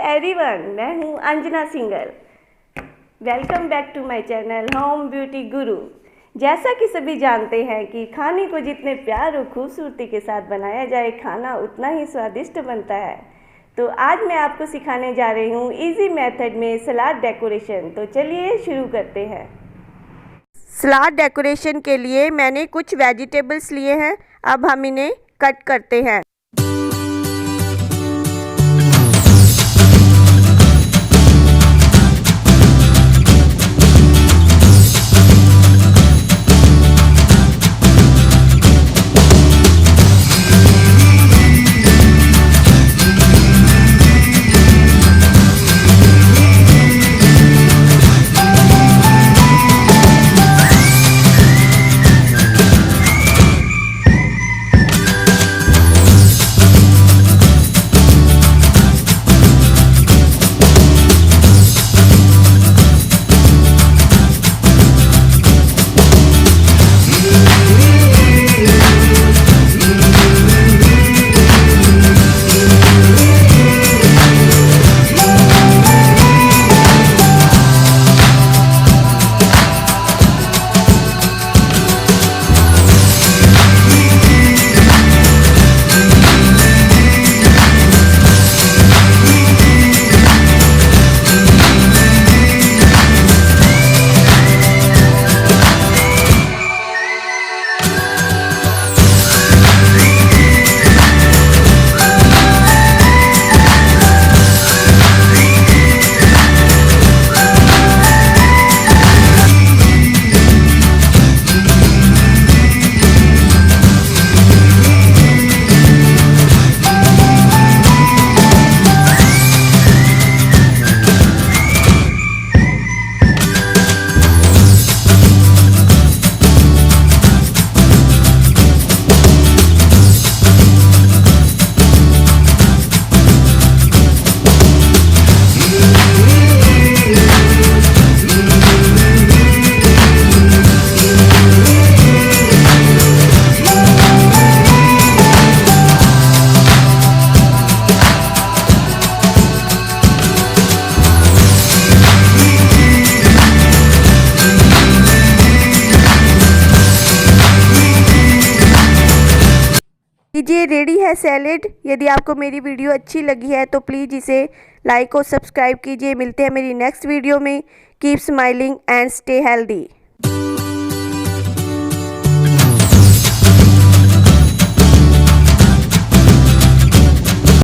Everyone, मैं हूँ Anjana Singal. Welcome back to my channel home beauty guru. जैसा कि सभी जानते हैं कि खाने को जितने प्यार और खूबसूरती के साथ बनाया जाए, खाना उतना ही स्वादिष्ट बनता है। तो आज मैं आपको सिखाने जा रही हूँ इजी मेथड में सलाद डेकोरेशन। तो चलिए शुरू करते हैं। सलाद डेकोरेशन के लिए मैंने कुछ वेजिटेबल्स लिए हैं। अब हम इन्हें कट करते हैं। लीजिए, रेडी है सैलेड। यदि आपको मेरी वीडियो अच्छी लगी है तो प्लीज़ इसे लाइक और सब्सक्राइब कीजिए। मिलते हैं मेरी नेक्स्ट वीडियो में। Keep smiling and stay healthy.